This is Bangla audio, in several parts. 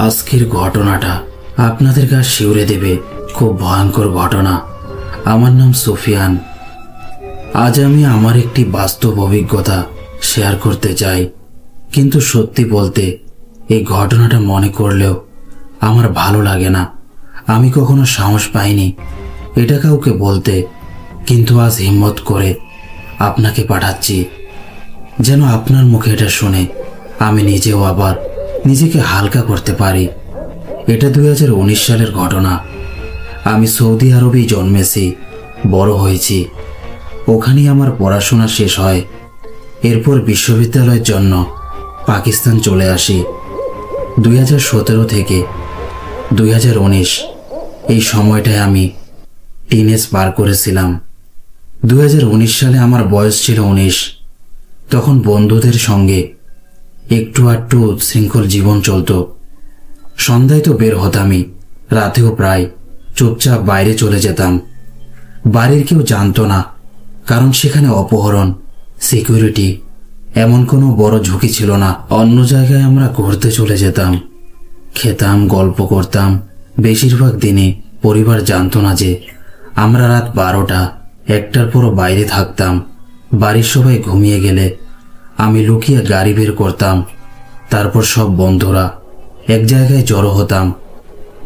আজকের ঘটনাটা আপনাদের গা শিউরে দেবে। খুব ভয়ঙ্কর ঘটনা। আমার নাম সুফিয়ান। আজ আমি আমার একটি বাস্তব অভিজ্ঞতা শেয়ার করতে চাই। কিন্তু সত্যি বলতে এই ঘটনাটা মনে করলেও আমার ভালো লাগে না। আমি কখনো সাহস পাইনি এটা কাউকে বলতে, কিন্তু আজ হিম্মত করে আপনাকে পাঠাচ্ছি, যেন আপনার মুখে এটা শুনে আমি নিজেও আবার নিজেকে হালকা করতে পারি। এটা 2019 সালের ঘটনা। আমি সৌদি আরবেই জন্মেছি, বড় হয়েছি, ওখানেই আমার পড়াশোনা শেষ হয়। এরপর বিশ্ববিদ্যালয়ের জন্য পাকিস্তান চলে আসি। 2017 থেকে 2019 এই সময়টায় আমি টিনেজ পার করেছিলাম। 2019 সালে আমার বয়স ছিল 19। তখন বন্ধুদের সঙ্গে একটু আধটু উচ্ছৃঙ্খল জীবন চলত। সন্ধ্যায় তো বের হতামই, রাতেও প্রায় চুপচাপ বাইরে চলে যেতাম। বাড়ির কেউ জানতো না, কারণ সেখানে অপহরণ, সিকিউরিটি এমন কোনো বড় ঝুঁকি ছিল না। অন্য জায়গায় আমরা ঘুরতে চলে যেতাম, খেতাম, গল্প করতাম। বেশিরভাগ দিনে পরিবার জানতো না যে আমরা রাত 12টা 1টার পরও বাইরে থাকতাম। বাড়ির সবাই ঘুমিয়ে গেলে আমি লুকিয়ে গাড়ি বের করতাম। তারপর সব বন্ধুরা এক জায়গায় জড়ো হতাম।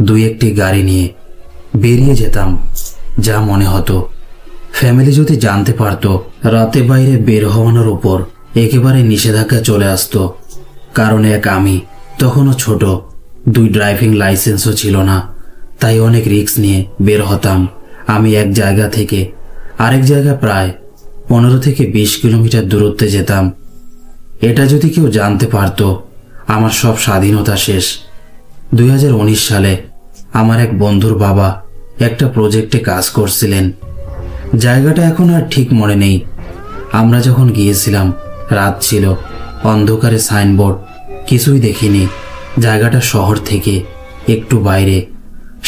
2-1টি গাড়ি নিয়ে বেরিয়ে যেতাম, যা মনে হতো। ফ্যামিলি যদি জানতে পারতো, রাতে বাইরে বের হওয়ানোর উপর একেবারে নিষেধাজ্ঞা চলে আসতো। কারণ আমি তখনও ছোট, 2 ড্রাইভিং লাইসেন্সও ছিল না, তাই অনেক রিস্ক নিয়ে বের হতাম। আমি এক জায়গা থেকে আরেক জায়গা প্রায় 15 থেকে 20 কিলোমিটার দূরত্বে যেতাম। এটা যদি কেউ জানতে পারতো, আমার সব স্বাধীনতা শেষ। 2019 সালে আমার এক বন্ধুর বাবা একটা প্রজেক্টে কাজ করছিলেন। জায়গাটা এখন আর ঠিক মনে নেই। আমরা যখন গিয়েছিলাম রাত ছিল, অন্ধকারে, সাইনবোর্ড কিছুই দেখিনি। জায়গাটা শহর থেকে একটু বাইরে,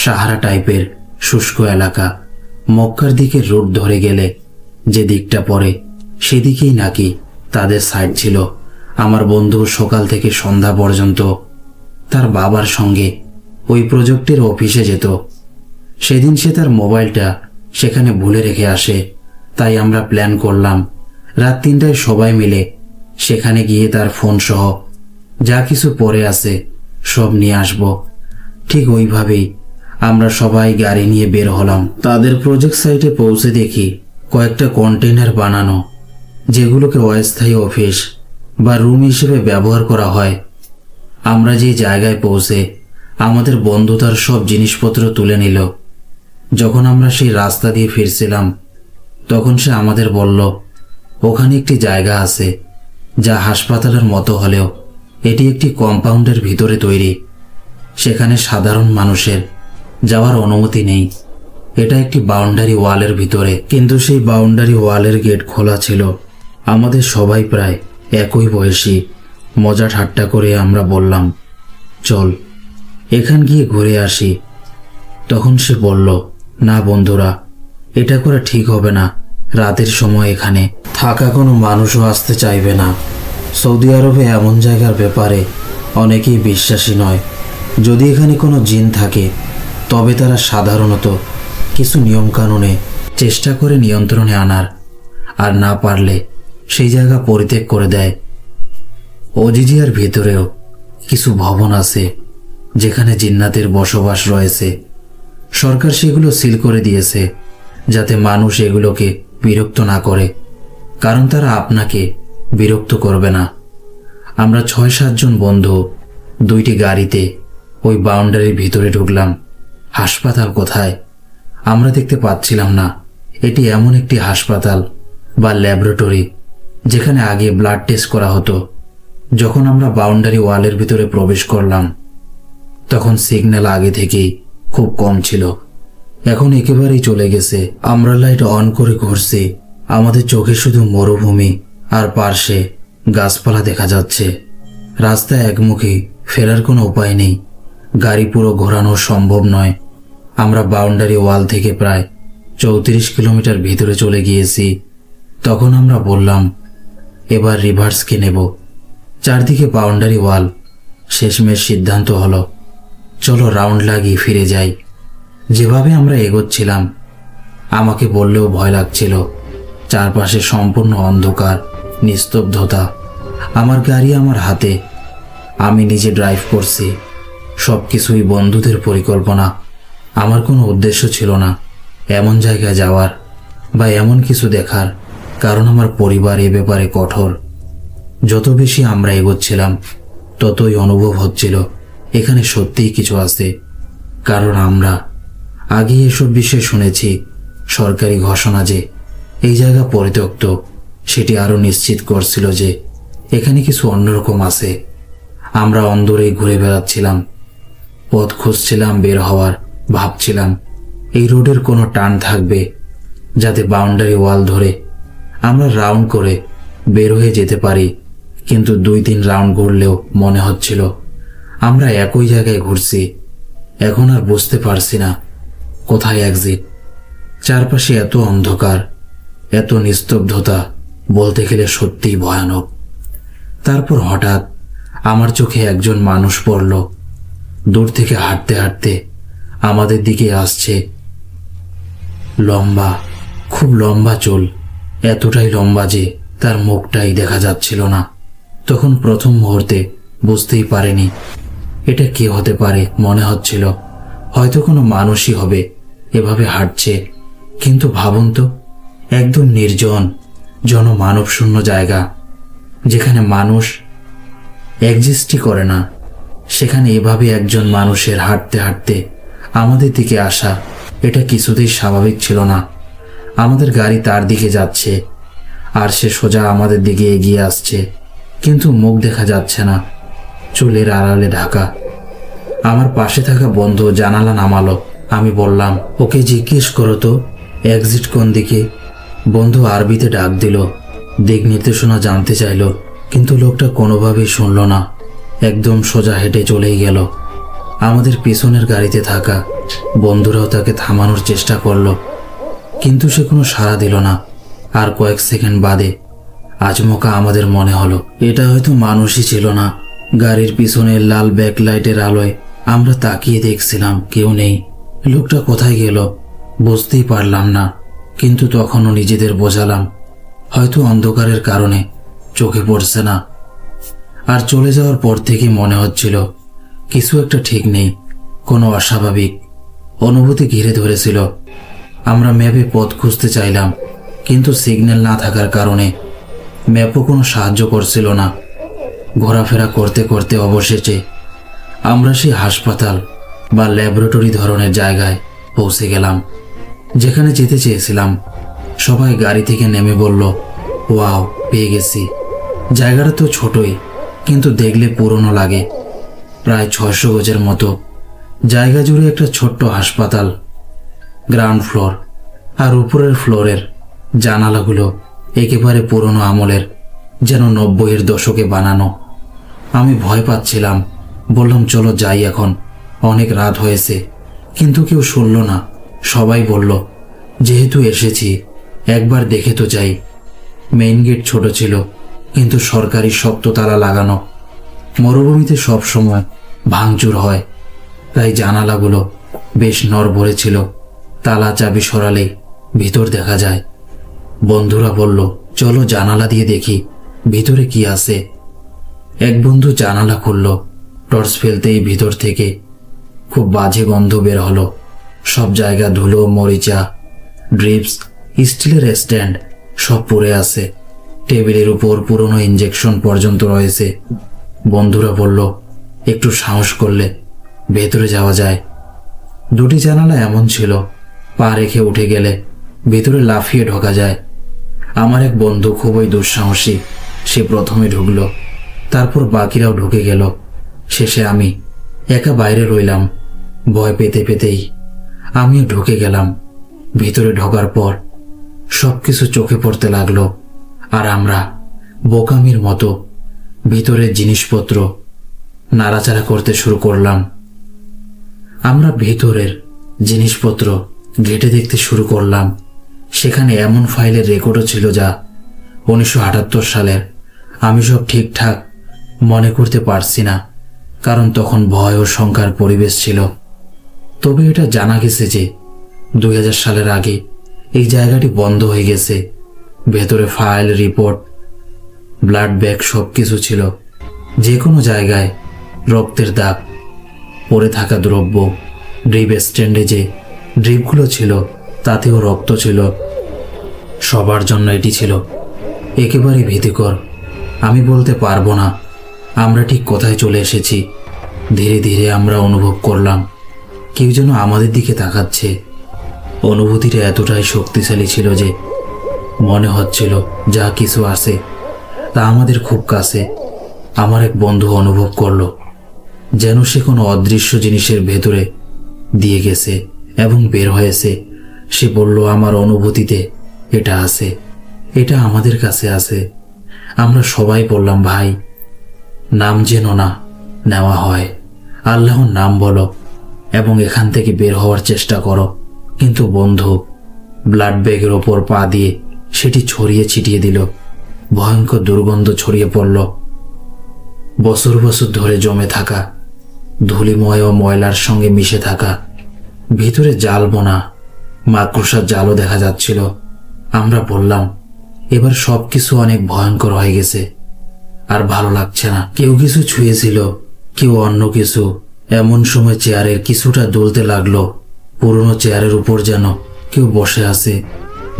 সাহারা টাইপের শুষ্ক এলাকা। মক্কার দিকে রুট ধরে গেলে যে দিকটা পড়ে সেদিকেই নাকি তাদের সাইড ছিল। আমার বন্ধু সকাল থেকে সন্ধ্যা পর্যন্ত তার বাবার সঙ্গে ওই প্রজেক্টের অফিসে যেত। সেদিন সে তার মোবাইলটা সেখানে ভুলে রেখে আসে। তাই আমরা প্ল্যান করলাম রাত 3টায় সবাই মিলে সেখানে গিয়ে তার ফোন সহ যা কিছু পড়ে আছে সব নিয়ে আসব। ঠিক ওইভাবেই আমরা সবাই গাড়ি নিয়ে বের হলাম। তাদের প্রজেক্ট সাইটে পৌঁছে দেখি কয়েকটা কন্টেইনার বানানো, যেগুলোকে অস্থায়ী অফিস বা রুম হিসেবে ব্যবহার করা হয়। আমরা যে জায়গায় পৌঁছে আমাদের বন্ধু তার সব জিনিসপত্র তুলে নিল। যখন আমরা সেই রাস্তা দিয়ে ফিরছিলাম, তখন সে আমাদের বলল, ওখানে একটি জায়গা আছে যা হাসপাতালের মতো হলেও এটি একটি কম্পাউন্ডের ভিতরে তৈরি। সেখানে সাধারণ মানুষের যাওয়ার অনুমতি নেই। এটা একটি বাউন্ডারি ওয়ালের ভিতরে, কিন্তু সেই বাউন্ডারি ওয়ালের গেট খোলা ছিল। আমাদের সবাই প্রায় একই বয়সী। মজা ঠাট্টা করে আমরা বললাম, চল এখান গিয়ে ঘুরে আসি। তখন সে বলল, না বন্ধুরা, এটা করা ঠিক হবে না। রাতের সময় এখানে থাকা কোনো মানুষও আসতে চাইবে না। সৌদি আরবে এমন জায়গার ব্যাপারে অনেকেই বিশ্বাসী নয়। যদি এখানে কোনো জিন থাকে, তবে তারা সাধারণত কিছু নিয়মকানুনে চেষ্টা করে নিয়ন্ত্রণে আনার, আর না পারলে সেই জায়গা পরিত্যাগ করে দেয়। অজিজিয়ার ভিতরেও কিছু ভবন আছে যেখানে জিন্নাতের বসবাস রয়েছে। সরকার সেগুলো সিল করে দিয়েছে যাতে মানুষ এগুলোকে বিরক্ত না করে, কারণ তারা আপনাকে বিরক্ত করবে না। আমরা 6-7 জন বন্ধু 2টি গাড়িতে ওই বাউন্ডারির ভিতরে ঢুকলাম। হাসপাতাল কোথায় আমরা দেখতে পাচ্ছিলাম না। এটি এমন একটি হাসপাতাল বা ল্যাবরেটরি যেখানে আগে ব্লাড টেস্ট করা হতো। যখন আমরা বাউন্ডারি ওয়ালের ভিতরে প্রবেশ করলাম, তখন সিগন্যাল আগে থেকেই খুব কম ছিল, এখন একেবারেই চলে গেছে। আমরা লাইট অন করে ঘুরছি। আমাদের চোখে শুধু মরুভূমি আর পার্শ্বে গাছপালা দেখা যাচ্ছে। রাস্তা একমুখী, ফেরার কোনো উপায় নেই। গাড়ি পুরো ঘোরানো সম্ভব নয়। আমরা বাউন্ডারি ওয়াল থেকে প্রায় 34 কিলোমিটার ভিতরে চলে গিয়েছি। তখন আমরা বললাম, এবার রিভার্সকে নেব। চারদিকে বাউন্ডারি ওয়াল। শেষমেশ সিদ্ধান্ত হলো চলো রাউন্ড লাগিয়ে ফিরে যাই। যেভাবে আমরা এগোচ্ছিলাম, আমাকে বললেও ভয় লাগছিল। চারপাশে সম্পূর্ণ অন্ধকার, নিস্তব্ধতা। আমার গাড়ি আমার হাতে, আমি নিজে ড্রাইভ করছি। সব কিছুই বন্ধুদের পরিকল্পনা। আমার কোনো উদ্দেশ্য ছিল না এমন জায়গায় যাওয়ার বা এমন কিছু দেখার, কারণ আমার পরিবার এ ব্যাপারে কঠোর। যত বেশি আমরা এগোচ্ছিলাম, ততই অনুভব হচ্ছিল এখানে সত্যিই কিছু আছে। কারণ আমরা আগে এসব বিষয়ে শুনেছি। সরকারি ঘোষণা যে এই জায়গা পরিত্যক্ত, সেটি আরও নিশ্চিত করছিল যে এখানে কিছু অন্যরকম আছে। আমরা অন্দরেই ঘুরে বেড়াচ্ছিলাম, পথ খুঁজছিলাম বের হওয়ার। ভাবছিলাম এই রোডের কোনো টার্ন থাকবে যাতে বাউন্ডারি ওয়াল ধরে আমরা রাউন্ড করে বের হয়ে যেতে পারি। কিন্তু 2-3 রাউন্ড ঘুরলেও মনে হচ্ছিল আমরা একই জায়গায় ঘুরছি। এখন আর বুঝতে পারছি না কোথায় এক্সিট। চারপাশে এত অন্ধকার, এত নিস্তব্ধতা, বলতে গেলে সত্যিই ভয়ানক। তারপর হঠাৎ আমার চোখে একজন মানুষ পড়ল। দূর থেকে হাঁটতে হাঁটতে আমাদের দিকে আসছে। লম্বা, খুব লম্বা চুল, এতটাই লম্বা যে তার মুখটাই দেখা যাচ্ছিল না। তখন প্রথম মুহূর্তে বুঝতেই পারিনি এটা কে হতে পারে। মনে হচ্ছিল হয়তো কোনো মানুষই হবে এভাবে হাঁটছে। কিন্তু ভাবুন তো, একদম নির্জন, জনমানবশূন্য জায়গা, যেখানে মানুষ এক্সিস্টই করে না, সেখানে এভাবে একজন মানুষের হাঁটতে হাঁটতে আমাদের দিকে আসা, এটা কিছুতেই স্বাভাবিক ছিল না। আমাদের গাড়ি তার দিকে যাচ্ছে আর সে সোজা আমাদের দিকে এগিয়ে আসছে, কিন্তু মুখ দেখা যাচ্ছে না, চুলের আড়ালে ঢাকা। আমার পাশে থাকা বন্ধু জানালা নামালো। আমি বললাম, ওকে জিজ্ঞেস করো তো এক্সিট কোন দিকে। বন্ধু আরবিতে ডাক দিল, দিক নির্দেশনা জানতে চাইল, কিন্তু লোকটা কোনোভাবেই শুনল না। একদম সোজা হেঁটে চলেই গেল। আমাদের পিছনের গাড়িতে থাকা বন্ধুরাও তাকে থামানোর চেষ্টা করল, কিন্তু সে কোনো সাড়া দিল না। আর কয়েক সেকেন্ড বাদে আচমকা আমাদের মনে হলো এটা হয়তো মানুষই ছিল না। গাড়ির পিছনের লাল ব্যাকলাইটের আলোয় আমরা তাকিয়ে দেখছিলাম, কেউ নেই। লোকটা কোথায় গেল বুঝতেই পারলাম না, কিন্তু তখনও নিজেদের বোঝালাম হয়তো অন্ধকারের কারণে চোখে পড়ছে না। আর চলে যাওয়ার পর থেকে মনে হচ্ছিল কিছু একটা ঠিক নেই, কোনো অস্বাভাবিক অনুভূতি ঘিরে ধরেছিল। আমরা ম্যাপে পথ খুঁজতে চাইলাম, কিন্তু সিগন্যাল না থাকার কারণে ম্যাপও কোনো সাহায্য করছিল না। ঘোরাফেরা করতে করতে অবশেষে আমরা সেই হাসপাতাল বা ল্যাবরেটরি ধরনের জায়গায় পৌঁছে গেলাম যেখানে যেতে চেয়েছিলাম। সবাই গাড়ি থেকে নেমে বলল, ওয়াও, পেয়ে গেছি। জায়গাটা তো ছোটই, কিন্তু দেখলে পুরনো লাগে। প্রায় 600 গজের মতো জায়গা জুড়ে একটা ছোট্ট হাসপাতাল। গ্রাউন্ড ফ্লোর আর উপরের ফ্লোরের জানালাগুলো একেবারে পুরনো আমলের, যেন 90-এর দশকে বানানো। আমি ভয় পাচ্ছিলাম, বললাম চলো যাই এখন, অনেক রাত হয়েছে। কিন্তু কেউ শুনল না। সবাই বলল, যেহেতু এসেছি একবার দেখে তো যাই। মেইন গেট ছোট ছিল, কিন্তু সরকারি শক্ত তালা লাগানো। মরুভূমিতে সব সময় ভাঙচুর হয়, তাই জানালাগুলো বেশ নড়বড়ে ছিল। তালা চাবি সরালেই ভিতর দেখা যায়। বন্ধুরা বলল, চলো জানালা দিয়ে দেখি ভিতরে কি আছে। এক বন্ধু জানালা খুলল। টর্চ ফেলতেই ভিতর থেকে খুব বাজে গন্ধ বের হলো। সব জায়গা ধুলো, মরিচা, ড্রিপস, স্টিলের স্ট্যান্ড সব পড়ে আছে। টেবিলের উপর পুরনো ইঞ্জেকশন পর্যন্ত রয়েছে। বন্ধুরা বলল, একটু সাহস করলে ভেতরে যাওয়া যায়। 2টি জানালা এমন ছিল, পা রেখে উঠে গেলে ভেতরে লাফিয়ে ঢোকা যায়। আমার এক বন্ধু খুবই দুঃসাহসী, সে প্রথমে ঢুকলো, তারপর বাকিরাও ঢুকে গেল। শেষে আমি একা বাইরে রইলাম। ভয় পেতে পেতেই আমিও ঢুকে গেলাম। ভিতরে ঢোকার পর সবকিছু চোখে পড়তে লাগলো, আর আমরা বোকামির মতো ভিতরের জিনিসপত্র নাড়াচাড়া করতে শুরু করলাম। আমরা ভিতরের জিনিসপত্র ঘেঁটে দেখতে শুরু করলাম। সেখানে এমন ফাইলের রেকর্ডও ছিল যা 1978 সালের। আমি সব ঠিকঠাক মনে করতে পারছি না, কারণ তখন ভয় ও শঙ্কার পরিবেশ ছিল। তবে এটা জানা গেছে যে 2000 সালের আগে এই জায়গাটি বন্ধ হয়ে গেছে। ভেতরে ফাইল, রিপোর্ট, ব্লাড ব্যাগ সবকিছু ছিল। যে কোনো জায়গায় রক্তের দাগ, পড়ে থাকা দ্রব্য, ড্রিপ স্ট্যান্ডে যে ড্রিপগুলো ছিল তাতেও রক্ত ছিল। সবার জন্য এটি ছিল একেবারে ভীতিকর। আমি বলতে পারবো না আমরা ঠিক কোথায় চলে এসেছি। ধীরে ধীরে আমরা অনুভব করলাম কেউ যেন আমাদের দিকে তাকাচ্ছে। অনুভূতিটা এতটাই শক্তিশালী ছিল যে মনে হচ্ছিল যা কিছু আছে তা আমাদের খুব কাছে। আমার এক বন্ধু অনুভব করলো যেন সে কোনো অদৃশ্য জিনিসের ভেতরে দিয়ে গেছে এবং বের হয়েছে। সে বলল, আমার অনুভূতিতে এটা আছে, এটা আমাদের কাছে আছে। আমরা সবাই বললাম, ভাই নাম যেন না নেওয়া হয়, আল্লাহর নাম বলো এবং এখান থেকে বের হওয়ার চেষ্টা করো। কিন্তু বন্ধু ব্লাড ব্যাগের ওপর পা দিয়ে সেটি ছড়িয়ে ছিটিয়ে দিল। ভয়ঙ্কর দুর্গন্ধ ছড়িয়ে পড়ল। বছর বছর ধরে জমে থাকা ধূলিময় ও ময়লার সঙ্গে মিশে থাকা ভিতরে জাল বোনা মাকড়সার জালও দেখা যাচ্ছিল। আমরা বললাম, এবার সবকিছু অনেক ভয়ঙ্কর হয়ে গেছে, আর ভালো লাগছে না। কেউ কিছু ছুঁয়েছিল, কেউ অন্য কিছু। এমন সময় চেয়ারের কিছুটা দুলতে লাগলো। পুরনো চেয়ারের উপর যেন কেউ বসে আছে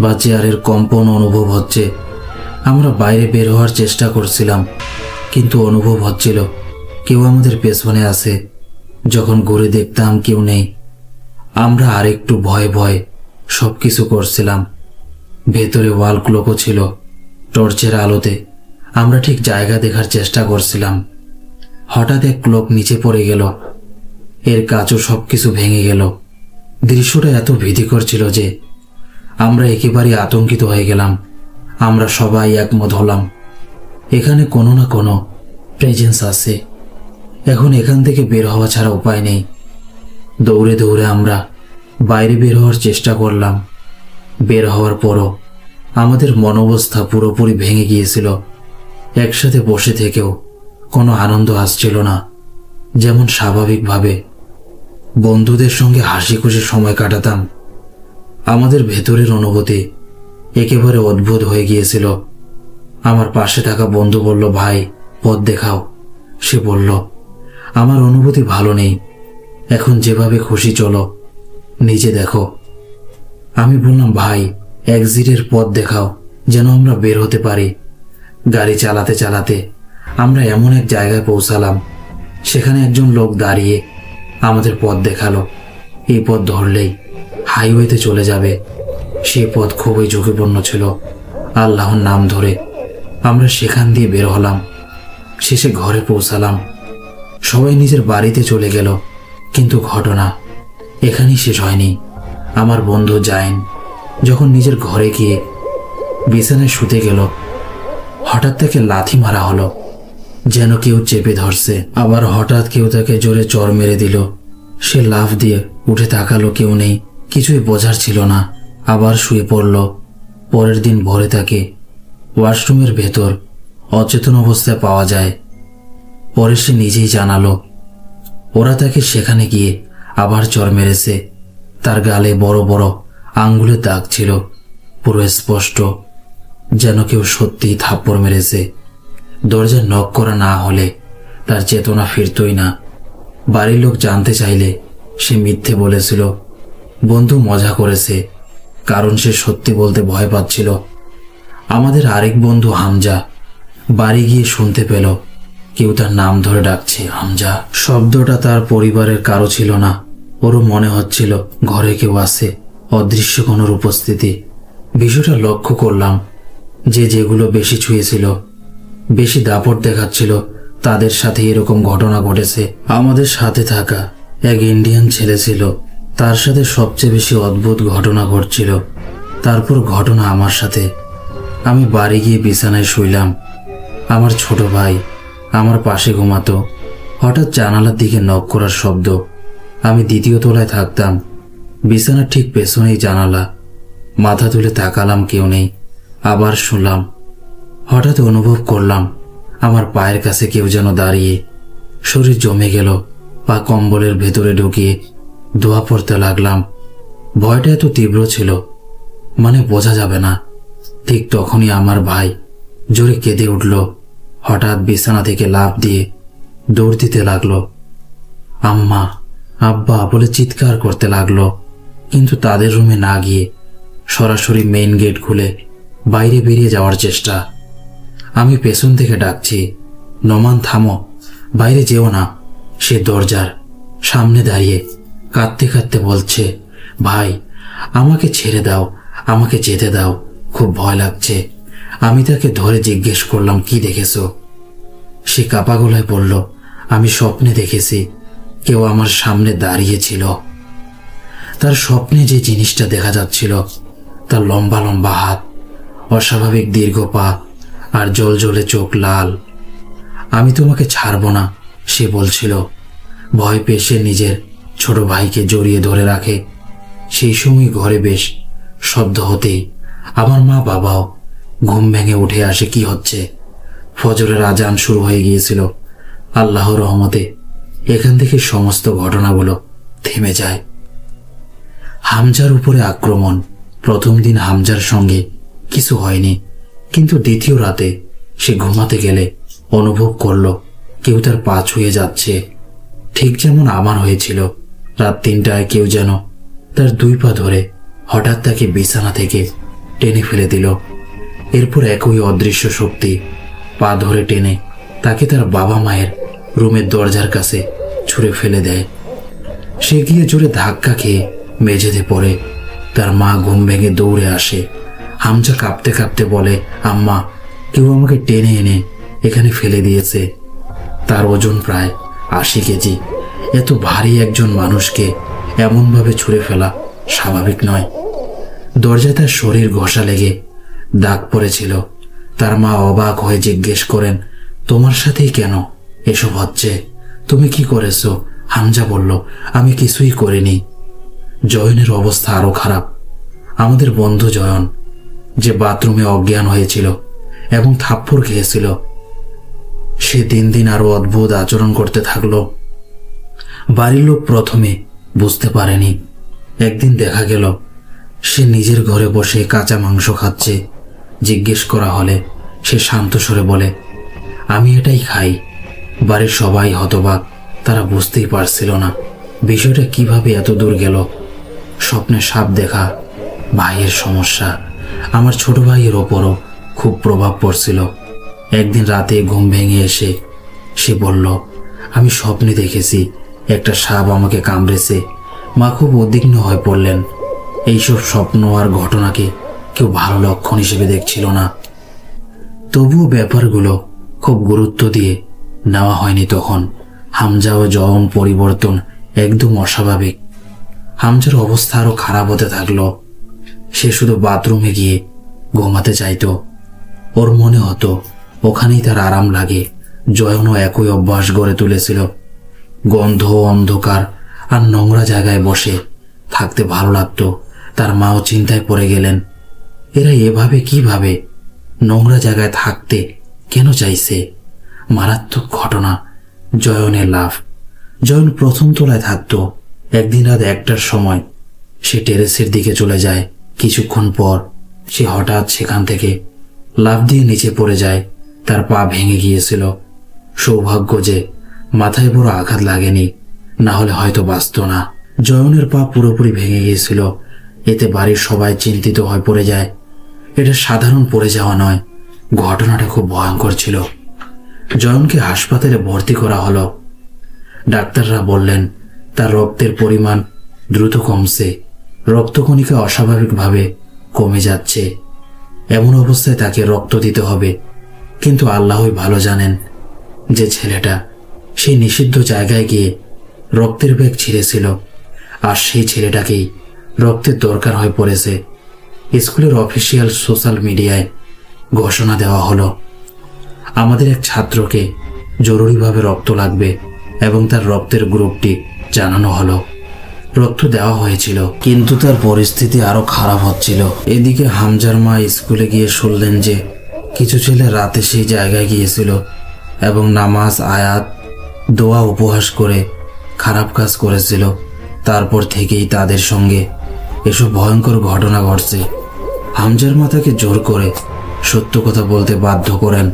বা চেয়ারের কম্পন অনুভব হচ্ছে। আমরা বাইরে বের হওয়ার চেষ্টা করছিলাম, কিন্তু অনুভব হচ্ছিল কেউ আমাদের পেছনে আছে। যখন ঘুরে দেখতাম কেউ নেই, আমরা আরেকটু ভয়ে ভয়ে সবকিছু করছিলাম। ভেতরে ওয়াল ক্লকও ছিল। টর্চের আলোতে আমরা ঠিক জায়গা দেখার চেষ্টা করছিলাম। হঠাৎ এক ক্লক নিচে পড়ে গেল, এর কাচও সবকিছু ভেঙে গেল। দৃশ্যটা এত ভীতিকর ছিল যে আমরা একেবারে আতঙ্কিত হয়ে গেলাম। আমরা সবাই একমত হলাম, এখানে কোনো না কোনো প্রেজেন্স আছে। এখন এখান থেকে বের হওয়া ছাড়া উপায় নেই। দৌড়ে দৌড়ে আমরা বাইরে বের হওয়ার চেষ্টা করলাম। বের হওয়ার পরও আমাদের মনোবস্থা পুরোপুরি ভেঙে গিয়েছিল। একসাথে বসে থেকেও কোনো আনন্দ আসছিল না। যেমন স্বাভাবিকভাবে বন্ধুদের সঙ্গে হাসি খুশি সময় কাটাতাম, আমাদের ভেতরের অনুভূতি একেবারে অদ্ভুত হয়ে গিয়েছিল। আমার পাশে থাকা বন্ধু বলল, ভাই পথ দেখাও। সে বলল, আমার অনুভূতি ভালো নেই, এখন যেভাবে খুশি চলো, নিচে দেখো। আমি বললাম, ভাই এক্সিটের পথ দেখাও যেন আমরা বের হতে পারি। গাড়ি চালাতে চালাতে আমরা এমন এক জায়গায় পৌঁছালাম, সেখানে একজন লোক দাঁড়িয়ে আমাদের পথ দেখালো। এই পথ ধরলেই হাইওয়েতে চলে যাবে। সেই পথ খুবই ঝুঁকিপূর্ণ ছিল। আল্লাহর নাম ধরে আমরা সেখান দিয়ে বের হলাম। শেষে ঘরে পৌঁছালাম। সবাই নিজের বাড়িতে চলে গেল, কিন্তু ঘটনা এখানেই শেষ হয়নি। আমার বন্ধু জাইন যখন নিজের ঘরে গিয়ে বিছানায় শুতে গেল, হঠাৎ তাকে লাথি মারা হলো, যেন কেউ চেপে ধরছে। আবার হঠাৎ কেউ তাকে জোরে চড় মেরে দিল। সে লাফ দিয়ে উঠে তাকালো, কেউ নেই। কিছুই বোঝার ছিল না। আবার শুয়ে পড়ল। পরের দিন ভোরে তাকে ওয়াশরুমের ভেতর অচেতন অবস্থায় পাওয়া যায়। পরে সে নিজেই জানালো, ওরা তাকে সেখানে গিয়ে আবার চড় মেরেছে। তার গালে বড় বড় আঙ্গুলের দাগ ছিল, পুরো স্পষ্ট, যেন কেউ সত্যিই থাপ্পড় মেরেছে। দরজায় নক করা না হলে তার চেতনা ফিরতই না। বাড়ির লোক জানতে চাইলে সে মিথ্যে বলেছিল। বন্ধু মজা করেছে, কারণ সে সত্যি বলতে ভয় পাচ্ছিল। আমাদের আরেক বন্ধু হামজা বাড়ি গিয়ে শুনতে পেল কেউ তার নাম ধরে ডাকছে, হামজা। শব্দটা তার পরিবারের কারো ছিল না। ওরও মনে হচ্ছিল ঘরে কেউ আছে, অদৃশ্য কোনোর উপস্থিতি। বিষয়টা লক্ষ্য করলাম যে যেগুলো বেশি ছুঁয়েছিল, বেশি দাপট দেখাচ্ছিল, তাদের সাথে এরকম ঘটনা ঘটেছে। আমাদের সাথে থাকা এক ইন্ডিয়ান ছেলে ছিল, তার সাথে সবচেয়ে বেশি অদ্ভুত ঘটনা ঘটছিল। তারপর ঘটনা আমার সাথে। আমি বাড়ি গিয়ে বিছানায় শুইলাম। আমার ছোট ভাই আমার পাশে ঘুমাতো। হঠাৎ জানালার দিকে নক করার শব্দ। আমি দ্বিতীয় তলায় থাকতাম। বিছানার ঠিক পেছনেই জানালা। মাথা তুলে তাকালাম, কেউ নেই। আবার শুনলাম। হঠাৎ অনুভব করলাম আমার পায়ের কাছে কেউ যেন দাঁড়িয়ে। শরীর জমে গেল। পা কম্বলের ভেতরে ঢুকিয়ে দোয়া পড়তে লাগলাম। ভয়টা এত তীব্র ছিল, মানে বোঝা যাবে না। ঠিক তখনই আমার ভাই জোরে কেঁদে উঠল। হঠাৎ বিছানা থেকে লাফ দিয়ে দৌড় দিতে লাগলো। আম্মা, আব্বা বলে চিৎকার করতে লাগলো, কিন্তু তাদের রুমে না গিয়ে সরাসরি মেইন গেট খুলে বাইরে বেরিয়ে যাওয়ার চেষ্টা। আমি পেছন থেকে ডাকছি, নোমান থামো, বাইরে যেও না। সে দরজার সামনে দাঁড়িয়ে কাঁদতে কাঁদতে বলছে, ভাই আমাকে ছেড়ে দাও, আমাকে যেতে দাও, খুব ভয় লাগছে। আমি তাকে ধরে জিজ্ঞেস করলাম, কি দেখেছ? সে কাপা গলায় বলল, আমি স্বপ্নে দেখেছি কেউ আমার সামনে দাঁড়িয়েছিল। তার স্বপ্নে যে জিনিসটা দেখা যাচ্ছিল, তার লম্বা লম্বা হাত, অস্বাভাবিক দীর্ঘ পা আর জ্বলজ্বলে চোখ লাল। আমি তোমাকে ছাড়ব না, সে বলছিল। ভয় পেয়ে সে নিজের ছোট ভাইকে জড়িয়ে ধরে রাখে। সেই সময় ঘরে বেশ শব্দ হতেই আমার মা বাবাও ঘুম ভেঙে উঠে আসে। কি হচ্ছে? ফজরের আজান শুরু হয়ে গিয়েছিল। আল্লাহর রহমতে এখান থেকে সমস্ত ঘটনাগুলো থেমে যায়। হামজার উপরে আক্রমণ। প্রথম দিন হামজার সঙ্গে কিছু হয়নি, কিন্তু দ্বিতীয় রাতে সে ঘুমাতে গেলে অনুভব করল কেউ তার পা ছুঁয়ে যাচ্ছে, ঠিক যেমন আমার হয়েছিল। রাত 3টায় কেউ যেন তার 2 পা ধরে হঠাৎ তাকে বিছানা থেকে টেনে ফেলে দিল। এরপর একই অদৃশ্য শক্তি পা ধরে টেনে তাকে তার বাবা মায়ের রুমের দরজার কাছে ছুঁড়ে ফেলে দেয়। সে গিয়ে জোরে ধাক্কা খেয়ে মেঝেতে পড়ে। তার মা ঘুম ভেঙে দৌড়ে আসে। হামজা কাঁপতে কাঁপতে বলে, আম্মা, কেউ আমাকে টেনে এনে এখানে ফেলে দিয়েছে। তার ওজন প্রায় 80 কেজি। এত ভারী একজন মানুষকে এমনভাবে ছুঁড়ে ফেলা স্বাভাবিক নয়। দরজায় তার শরীর ঘষা লেগে দাগ পড়েছিল। তার মা অবাক হয়ে জিজ্ঞেস করেন, তোমার সাথেই কেন এসব হচ্ছে? তুমি কি করেছো? হামজা বলল, আমি কিছুই করিনি। জয়নের অবস্থা আরো খারাপ। আমাদের বন্ধু জয়ন, যে বাথরুমে অজ্ঞান হয়েছিল এবং থাপ্পড় খেয়েছিল, সে দিন দিন আরো অদ্ভুত আচরণ করতে থাকলো। বাড়ির লোক প্রথমে বুঝতে পারেনি। একদিন দেখা গেল সে নিজের ঘরে বসে কাঁচা মাংস খাচ্ছে। জিজ্ঞেস করা হলে সে শান্ত স্বরে বলে, আমি এটাই খাই। বাড়ির সবাই হতবাক। তারা বুঝতেই পারছিল না বিষয়টা কিভাবে এত দূর গেল। স্বপ্নে সাপ দেখা, ভাইয়ের সমস্যা, আমার ছোট ভাইয়ের ওপরও খুব প্রভাব পড়ছিল। একদিন রাতে ঘুম ভেঙে এসে সে বলল, আমি স্বপ্নে দেখেছি একটা সাপ আমাকে কামড়েছে। মা খুব উদ্বিগ্ন হয়ে পড়লেন। এইসব স্বপ্ন আর ঘটনাকে কেউ ভালো লক্ষণ হিসেবে দেখছিল না। তবুও ব্যাপারগুলো খুব গুরুত্ব দিয়ে নেওয়া হয়নি তখন। হামজা ও জয়ন পরিবর্তন একদম অস্বাভাবিক। হামজার অবস্থা আরো খারাপ হতে থাকলো। সে শুধু বাথরুমে গিয়ে ঘুমাতে চাইতো। ওর মনে হতো ওখানেই তার আরাম লাগে। জয়নও একই অভ্যাস গড়ে তুলেছিল। গন্ধ, অন্ধকার আর নোংরা জায়গায় বসে থাকতে ভালো লাগতো। তার মাও চিন্তায় পড়ে গেলেন, এরা এভাবে কিভাবে নোংরা জায়গায় থাকতে কেন চাইছে? মারাত্মক ঘটনা, জয়নের লাভ। জয়ন প্রথম তলায় থাকতো। একদিন রাত 1টার সময় সে টেরেসের দিকে চলে যায়। কিছুক্ষণ পর সে হঠাৎ সেখান থেকে লাফ দিয়ে নিচে পড়ে যায়। তার পা ভেঙে গিয়েছিল। সৌভাগ্য যে মাথায় বড় আঘাত লাগেনি, না হলে হয়তো বাঁচত না। জয়নের পা পুরোপুরি ভেঙে গিয়েছিল। এতে বাড়ির সবাই চিন্তিত হয়ে পড়ে যায়। এটা সাধারণ পড়ে যাওয়া নয়, ঘটনাটা খুব ভয়ঙ্কর ছিল। জয়নকে হাসপাতালে ভর্তি করা হলো। ডাক্তাররা বললেন তার রক্তের পরিমাণ দ্রুত কমছে, রক্তকণিকা অস্বাভাবিকভাবে কমে যাচ্ছে। এমন অবস্থায় তাকে রক্ত দিতে হবে। কিন্তু আল্লাহই ভালো জানেন যে ছেলেটা সেই নিষিদ্ধ জায়গায় গিয়ে রক্তের ব্যাগ ছিঁড়েছিল, আর সেই ছেলেটাকেই রক্তের দরকার হয়ে পড়েছে। স্কুলের অফিসিয়াল সোশ্যাল মিডিয়ায় ঘোষণা দেওয়া হলো, আমাদের এক ছাত্রকে জরুরিভাবে রক্ত লাগবে এবং তার রক্তের গ্রুপটি জানানো হলো। রক্ত দেওয়া হয়েছিল, কিন্তু তার পরিস্থিতি আরো খারাপ হচ্ছিল। এদিকে হামজার মা স্কুলে গিয়ে শুনলেন যে কিছু ছেলে রাতে সেই জায়গায় গিয়েছিল এবং নামাজ, আয়াত, দোয়া উপহাস করে খারাপ কাজ করেছিল, তারপর থেকেই তাদের সঙ্গে এসব ভয়ঙ্কর ঘটনা ঘটছে। হামজার মাতাকে জোর করে সত্য কথা বলতে বাধ্য করেন।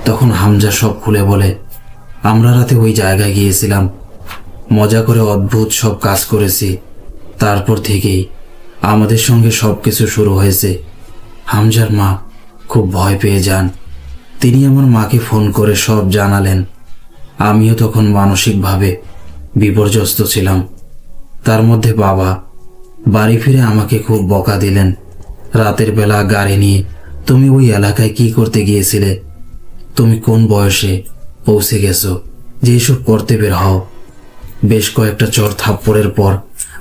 তখন হামজা সব খুলে বলে, আমরা রাতে ওই জায়গায় গিয়েছিলাম, মজা করে অদ্ভুত সব কাজ করেছি। তারপর থেকেই আমাদের সঙ্গে সব কিছু শুরু হয়েছে। হামজার মা খুব ভয় পেয়ে যান। তিনি আমার মাকে ফোন করে সব জানালেন। আমিও তখন মানসিকভাবে বিপর্যস্ত ছিলাম। তার মধ্যে বাবা বাড়ি ফিরে আমাকে খুব বকা দিলেন। রাতের বেলা গাড়ি নিয়ে তুমি ওই এলাকায় কি করতে গিয়েছিলে? তুমি কোন বয়সে পৌঁছে গেছো যে এসব করতে বের হও? বেশ কয়েকটা চর থাপ্পড়ের পর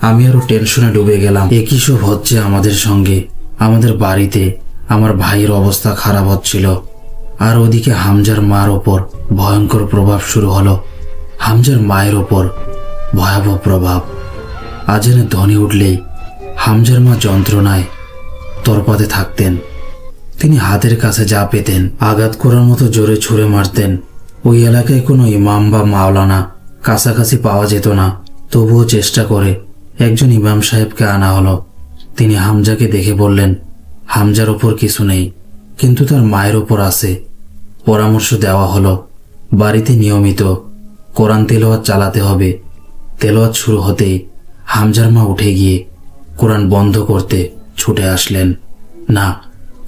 আমি আরো টেনশনে ডুবে গেলাম। একই সব হচ্ছে আমাদের সঙ্গে। আমাদের বাড়িতে আমার ভাইয়ের অবস্থা খারাপ হচ্ছিল, আর ওদিকে হামজার মার ওপর ভয়ঙ্কর প্রভাব শুরু হলো। হামজার মায়ের ওপর ভয়াবহ প্রভাব। আজানের ধ্বনি উঠলেই হামজার মা যন্ত্রণায় তরপাতে থাকতেন। তিনি হাতের কাছে যা পেতেন আঘাত করার মতো জোরে ছুঁড়ে মারতেন। ওই এলাকায় কোনো ইমাম বা মাওলানা কাছাকাছি পাওয়া যেত না। তবুও চেষ্টা করে একজন ইমাম সাহেবকে আনা হলো। তিনি হামজাকে দেখে বললেন, হামজার ওপর কিছু নেই, কিন্তু তার মায়ের ওপর আছে। পরামর্শ দেওয়া হলো বাড়িতে নিয়মিত কোরআন তেলাওয়াত চালাতে হবে। তেলাওয়াত শুরু হতেই হামজার মা উঠে গিয়ে কোরআন বন্ধ করতে ছুটে আসলেন। না,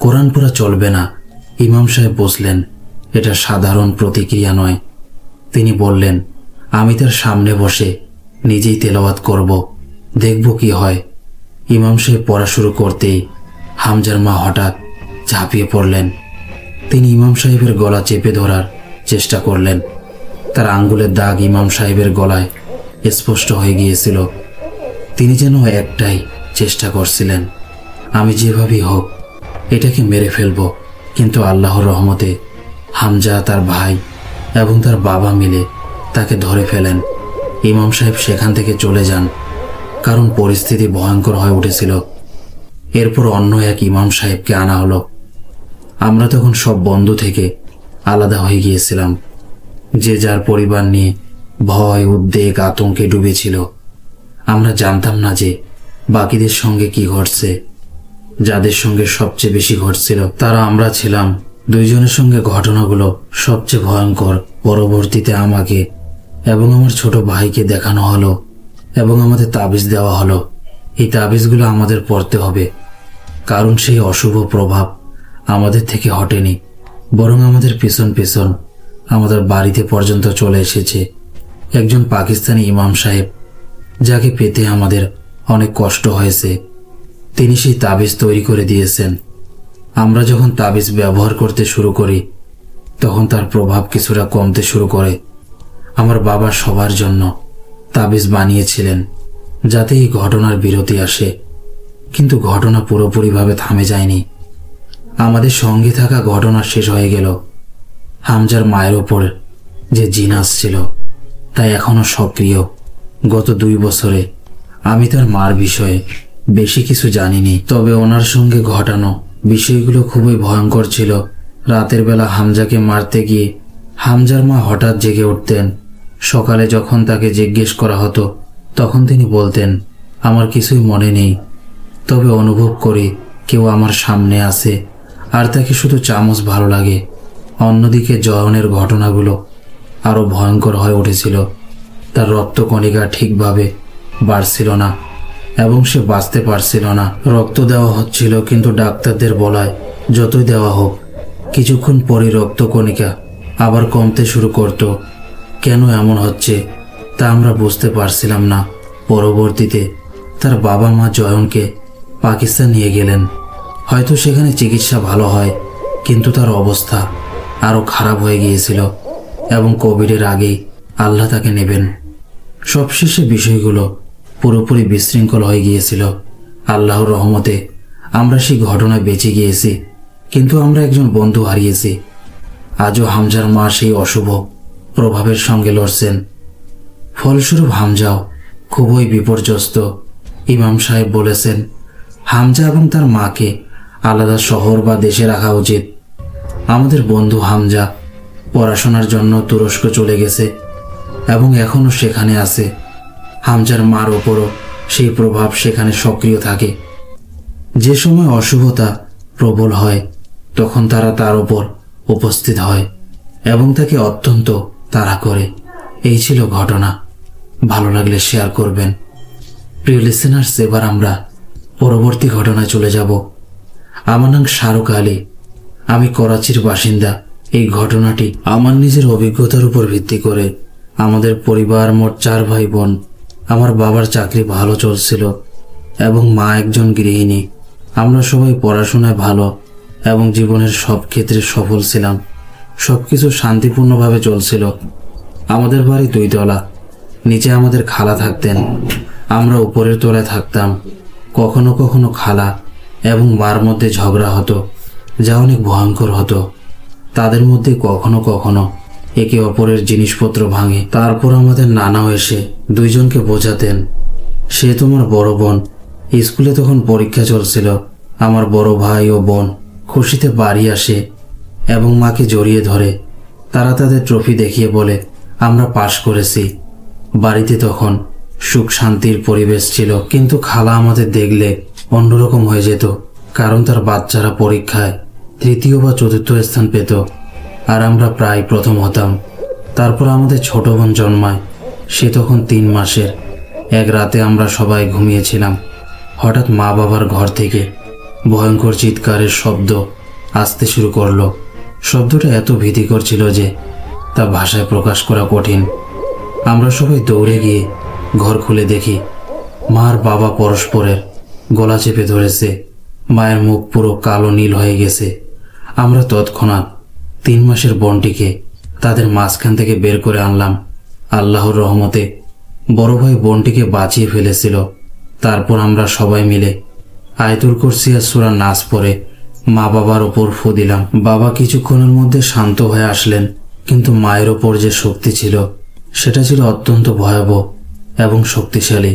কোরআন পড়া চলবে না। ইমাম সাহেব বসলেন। এটা সাধারণ প্রতিক্রিয়া নয়। তিনি বললেন, আমি তার সামনে বসে নিজেই তেলাওয়াত করব, দেখব কি হয়। ইমাম সাহেব পড়া শুরু করতেই হামজার মা হঠাৎ ঝাঁপিয়ে পড়লেন। তিনি ইমাম সাহেবের গলা চেপে ধরার চেষ্টা করলেন। তার আঙ্গুলের দাগ ইমাম সাহেবের গলায় স্পষ্ট হয়ে গিয়েছিল। তিনি যেন একটাই চেষ্টা করছিলেন, আমি যেভাবেই হোক এটাকে মেরে ফেলব। কিন্তু আল্লাহর রহমতে হামজা, তার ভাই এবং তার বাবা মিলে তাকে ধরে ফেলেন। ইমাম সাহেব সেখান থেকে চলে যান, কারণ পরিস্থিতি ভয়ঙ্কর হয়ে উঠেছিল। এরপর অন্য এক ইমাম সাহেবকে আনা হলো। আমরা তখন সব বন্ধু থেকে আলাদা হয়ে গিয়েছিলাম। যে যার পরিবার নিয়ে ভয়, উদ্বেগ, আতঙ্কে ডুবেছিল। আমরা জানতাম না যে বাকিদের সঙ্গে কি ঘটছে। যাদের সঙ্গে সবচেয়ে বেশি ঘটছিল তারা আমরা ছিলাম। দুইজনের সঙ্গে ঘটনাগুলো সবচেয়ে ভয়ঙ্কর। পরবর্তীতে আমাকে এবং আমার ছোট ভাইকে দেখানো হলো এবং আমাদের তাবিজ দেওয়া হলো। এই তাবিজগুলো আমাদের পড়তে হবে, কারণ সেই অশুভ প্রভাব আমাদের থেকে হটেনি, বরং আমাদের পেছন পেছন আমাদের বাড়িতে পর্যন্ত চলে এসেছে। একজন পাকিস্তানি ইমাম সাহেব, যাকে পেতে আমাদের অনেক কষ্ট হয়েছে, তিনি সেই তাবিজ তৈরি করে দিয়েছেন। আমরা যখন তাবিজ ব্যবহার করতে শুরু করি তখন তার প্রভাব কিছুটা কমতে শুরু করে। আমার বাবা সবার জন্য তাবিজ বানিয়েছিলেন যাতে এই ঘটনার বিরতি আসে, কিন্তু ঘটনা পুরোপুরিভাবে থামে যায়নি। আমাদের সঙ্গে থাকা ঘটনা শেষ হয়ে গেল। হামজার মায়ের ওপর যে জিন আসছিল তা এখনো সক্রিয়। গত 2 বছরে আমি তার মার বিষয়ে বেশি কিছু জানিনি, তবে ওনার সঙ্গে ঘটানো বিষয়গুলো খুবই ভয়ঙ্কর ছিল। রাতের বেলা হামজাকে মারতে গিয়ে হামজার মা হঠাৎ জেগে উঠতেন। সকালে যখন তাকে জিজ্ঞেস করা হতো তখন তিনি বলতেন, আমার কিছুই মনে নেই, তবে অনুভব করি কেউ আমার সামনে আছে আর তাকে শুধু চামচ ভালো লাগে। অন্যদিকে জয়নের ঘটনাগুলো আরো ভয়ঙ্কর হয়ে উঠেছিল। তার রক্তকণিকা ঠিকভাবে বাড়ছিল না এবং সে বাঁচতে পারছিল না। রক্ত দেওয়া হচ্ছিল, কিন্তু ডাক্তারদের বলায় যতই দেওয়া হোক কিছুক্ষণ পরই রক্তকণিকা আবার কমতে শুরু করত। কেন এমন হচ্ছে তা আমরা বুঝতে পারছিলাম না। পরবর্তীতে তার বাবা মা জয়নকে পাকিস্তান নিয়ে গেলেন। হয়তো সেখানে চিকিৎসা ভালো হয়, কিন্তু তার অবস্থা আরো খারাপ হয়ে গিয়েছিল এবং কোভিডের আগেই আল্লাহ তাকে নেবেন। সবশেষে বিষয়গুলো পুরোপুরি বিশৃঙ্খল হয়ে গিয়েছিল। আল্লাহর রহমতে আমরা সেই ঘটনায় বেঁচে গিয়েছি, কিন্তু আমরা একজন বন্ধু হারিয়েছি। আজও হামজার মা সেই অশুভ প্রভাবের সঙ্গে লড়ছেন। ফলস্বরূপ হামজাও খুবই বিপর্যস্ত। ইমাম সাহেব বলেছেন, হামজা এবং তার মাকে আলাদা শহর বা দেশে রাখা উচিত। আমাদের বন্ধু হামজা পড়াশোনার জন্য তুরস্ক চলে গেছে। এবং এখনও সেখানে আছে। হামজার মার ওপরও সেই প্রভাব সেখানে সক্রিয় থাকে। যে সময় অশুভতা প্রবল হয় তখন তারা তার ওপর উপস্থিত হয় এবং তাকে অত্যন্ত তাড়া করে। এই ছিল ঘটনা। ভালো লাগলে শেয়ার করবেন। প্রিয় লিসেনার্স, এবার আমরা পরবর্তী ঘটনায় চলে যাব। আমার নাম শাহরুখ আলী, আমি করাচির বাসিন্দা। এই ঘটনাটি আমার নিজের অভিজ্ঞতার উপর ভিত্তি করে। আমাদের পরিবার মোট 4 ভাই বোন। আমার বাবার চাকরি ভালো চলছিল এবং মা একজন গৃহিণী। আমরা সবাই পড়াশোনায় ভালো এবং জীবনের সব ক্ষেত্রে সফল ছিলাম। সবকিছু শান্তিপূর্ণভাবে চলছিল। আমাদের বাড়ি 2 তলা। নিচে আমাদের খালা থাকতেন, আমরা উপরের তলায় থাকতাম। কখনো কখনো খালা এবং মার মধ্যে ঝগড়া হতো, যা অনেক ভয়ঙ্কর হতো। তাদের মধ্যে কখনো কখনো একে অপরের জিনিসপত্র ভাঙে। তারপর আমাদের নানাও এসে 2 জনকে বোঝাতেন, সে তোমার বড় বোন। স্কুলে তখন পরীক্ষা চলছিল। আমার বড় ভাই ও বোন খুশিতে বাড়ি আসে এবং মাকে জড়িয়ে ধরে। তারা তাদের ট্রফি দেখিয়ে বলে, আমরা পাশ করেছি। বাড়িতে তখন সুখ শান্তির পরিবেশ ছিল। কিন্তু খালা আমাদের দেখলে অন্যরকম হয়ে যেত, কারণ তার বাচ্চারা পরীক্ষায় 3য় বা 4র্থ স্থান পেত আর আমরা প্রায় প্রথম হতাম। তারপর আমাদের ছোট বোন জন্মায়। সে তখন 3 মাসের। এক রাতে আমরা সবাই ঘুমিয়েছিলাম। হঠাৎ মা বাবার ঘর থেকে ভয়ঙ্কর চিৎকারের শব্দ আসতে শুরু করলো। শব্দটা এত ভীতিকর ছিল যে তা ভাষায় প্রকাশ করা কঠিন। আমরা সবাই দৌড়ে গিয়ে ঘর খুলে দেখি মা আর বাবা পরস্পরের গলা চেপে ধরেছে। মায়ের মুখ পুরো কালো নীল হয়ে গেছে। আমরা তৎক্ষণাৎ 3 মাসের বোনটিকে তাদের মাঝখান থেকে বের করে আনলাম। আল্লাহর রহমতে বড় ভাই বোনটিকে বাঁচিয়ে ফেলেছিল। তারপর আমরা সবাই মিলে আয়াতুল কুরসি আর সূরা নাস পড়ে মা বাবার ওপর ফু দিলাম। বাবা কিছুক্ষণের মধ্যে শান্ত হয়ে আসলেন, কিন্তু মায়ের ওপর যে শক্তি ছিল সেটা ছিল অত্যন্ত ভয়াবহ এবং শক্তিশালী।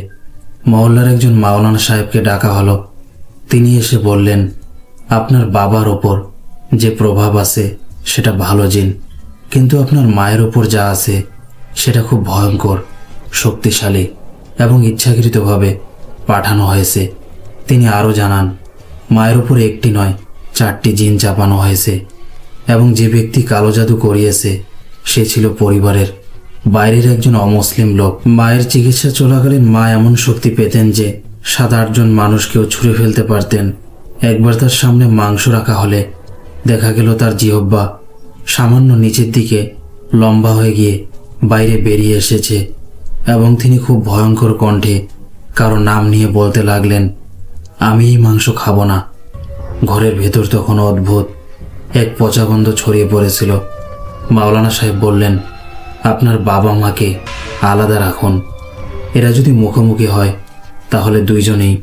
মহল্লার একজন মাওলানা সাহেবকে ডাকা হলো। তিনি এসে বললেন, আপনার বাবার ওপর যে প্রভাব আছে সেটা ভালো জিন, কিন্তু আপনার মায়ের ওপর যা আছে সেটা খুব ভয়ঙ্কর, শক্তিশালী এবং ইচ্ছাকৃতভাবে পাঠানো হয়েছে। তিনি আরও জানান, মায়ের উপর একটি নয় 4টি জিন চাপানো হয়েছে এবং যে ব্যক্তি কালো জাদু করিয়েছে সে ছিল পরিবারের বাইরের একজন অমুসলিম লোক। মায়ের চিকিৎসা চলাকালীন মা এমন শক্তি পেতেন যে 7-8 জন মানুষকেও ছুঁড়ে ফেলতে পারতেন। একবার তার সামনে মাংস রাখা হলে দেখা গেল তার জিহ্বা সামান্য নিচের দিকে লম্বা হয়ে গিয়ে বাইরে বেরিয়ে এসেছে এবং তিনি খুব ভয়ঙ্কর কণ্ঠে কারো নাম নিয়ে বলতে লাগলেন, আমি এই মাংস খাবো না। ঘরের ভেতর তখন অদ্ভুত এক পচা গন্ধ ছড়িয়ে পড়েছিল। মাওলানা সাহেব বললেন, আপনার বাবা মাকে আলাদা রাখুন। এরা যদি মুখোমুখি হয় তাহলে 2 জনেই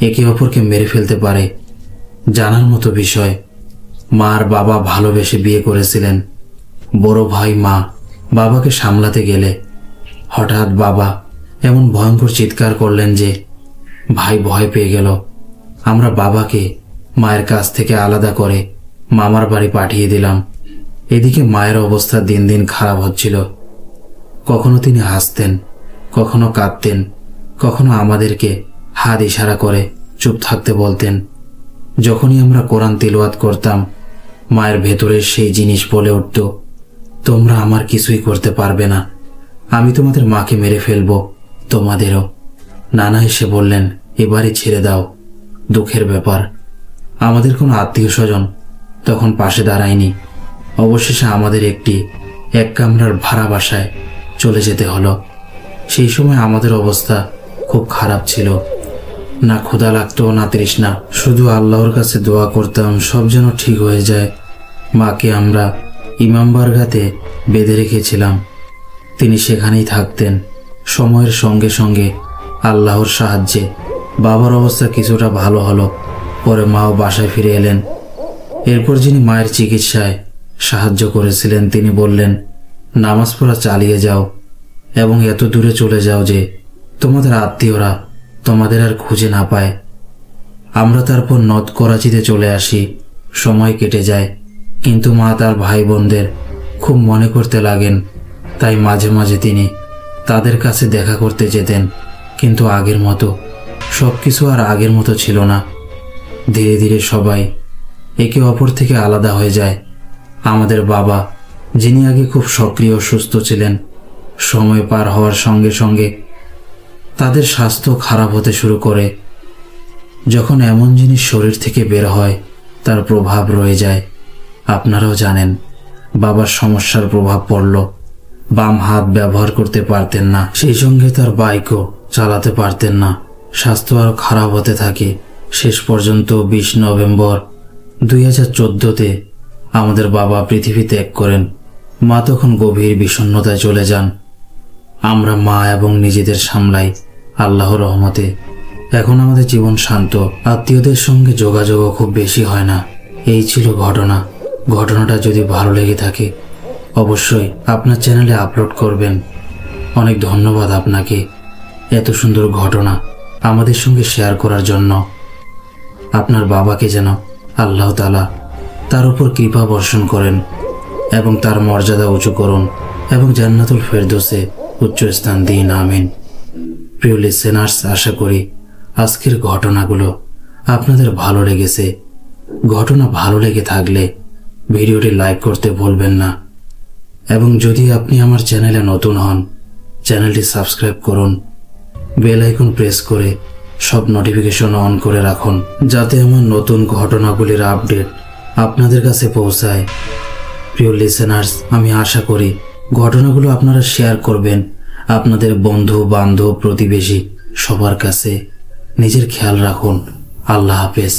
একে অপরকে মেরে ফেলতে পারে। জানার মতো বিষয়, মা আর বাবা ভালোবেসে বিয়ে করেছিলেন। বড় ভাই মা বাবাকে সামলাতে গেলে হঠাৎ বাবা এমন ভয়ঙ্কর চিৎকার করলেন যে ভাই ভয় পেয়ে গেল। আমরা বাবাকে মায়ের কাছ থেকে আলাদা করে মামার বাড়ি পাঠিয়ে দিলাম। এদিকে মায়ের অবস্থা দিন দিন খারাপ হচ্ছিল। কখনো তিনি হাসতেন, কখনো কাঁদতেন, কখনো আমাদেরকে হাত ইশারা করে চুপ থাকতে বলতেন। যখনই আমরা কোরআন তিলাওয়াত করতাম মায়ের ভেতরে সেই জিনিস বলে উঠত, তোমরা আমার কিছুই করতে পারবে না, আমি তোমাদের মাকে মেরে ফেলবো, তোমাদেরও। নানা এসে বললেন, এবারই ছেড়ে দাও, দুঃখের ব্যাপার। আমাদের কোনো আত্মীয় স্বজন তখন পাশে দাঁড়ায়নি। অবশেষে আমাদের এক কামরার ভাড়া বাসায় চলে যেতে হলো। সেই সময় আমাদের অবস্থা খুব খারাপ ছিল। না ক্ষুধা লাগতো না তৃষ্ণা, শুধু আল্লাহর কাছে দোয়া করতাম সব যেন ঠিক হয়ে যায়। মাকে আমরা ইমামবারগাতে বেঁধে রেখেছিলাম, তিনি সেখানেই থাকতেন। সময়ের সঙ্গে সঙ্গে আল্লাহর সাহায্যে বাবার অবস্থা কিছুটা ভালো হলো। পরে মাও বাসায় ফিরে এলেন। এরপর যিনি মায়ের চিকিৎসায় সাহায্য করেছিলেন তিনি বললেন, নামাজ পড়া চালিয়ে যাও এবং এত দূরে চলে যাও যে তোমাদের আত্মীয়রা তোমাদের আর খুঁজে না পায়। আমরা তারপর নর্থ করাচিতে চলে আসি। সময় কেটে যায়, কিন্তু মা তার ভাই বোনদের খুব মনে করতে লাগেন। তাই মাঝে মাঝে তিনি তাদের কাছে দেখা করতে যেতেন, কিন্তু আগের মতো সবকিছু আর আগের মতো ছিল না। ধীরে ধীরে সবাই একে অপর থেকে আলাদা হয়ে যায়। আমাদের বাবা, যিনি আগে খুব সক্রিয় ও সুস্থ ছিলেন, সময় পার হওয়ার সঙ্গে সঙ্গে তাদের স্বাস্থ্য খারাপ হতে শুরু করে। যখন এমন জিনিস শরীর থেকে বের হয়, তার প্রভাব রয়ে যায়। আপনারাও জানেন, বাবার সমস্যার প্রভাব পড়ল। বাম হাত ব্যবহার করতে পারতেন না, সেই সঙ্গে তার বাইকও চালাতে পারতেন না। স্বাস্থ্য আরও খারাপ হতে থাকে। শেষ পর্যন্ত 20 নভেম্বর 2014-তে আমাদের বাবা পৃথিবী ত্যাগ করেন। মা তখন গভীর বিষণ্ণতায় চলে যান। আমরা মা এবং নিজেদের সামলাই আল্লাহর রহমতে। এখন আমাদের জীবন শান্ত, আত্মীয়দের সঙ্গে যোগাযোগও খুব বেশি হয় না। এই ছিল ঘটনা। ঘটনাটা যদি ভালো লেগে থাকে অবশ্যই আপনার চ্যানেলে আপলোড করবেন। অনেক ধন্যবাদ আপনাকে এত সুন্দর ঘটনা আমাদের সঙ্গে শেয়ার করার জন্য। আপনার বাবাকে যেন আল্লাহ তাআলা তার উপর কৃপা বর্ষণ করেন এবং তার মর্যাদা উঁচু করুন এবং জান্নাতুল ফেরদৌসে উচ্চ স্থান দিন, আমিন। প্রিয় লিসেনার্স, আশা করি আজকের ঘটনাগুলো আপনাদের ভালো লেগেছে। ঘটনা ভালো লেগে থাকলে ভিডিওটি লাইক করতে ভুলবেন না এবং যদি আপনি আমার চ্যানেলে নতুন হন, চ্যানেলটি সাবস্ক্রাইব করুন। বেল আইকন প্রেস করে সব নোটিফিকেশন অন করে রাখুন, যাতে আমার নতুন ঘটনাগুলির আপডেট আপনাদের কাছে পৌঁছায়। প্রিয় লিসেনার্স, আমি আশা করি ঘটনাগুলো আপনারা শেয়ার করবেন আপনাদের বন্ধু বান্ধব প্রতিবেশী সবার কাছে। নিজের খেয়াল রাখুন। আল্লাহ হাফেজ।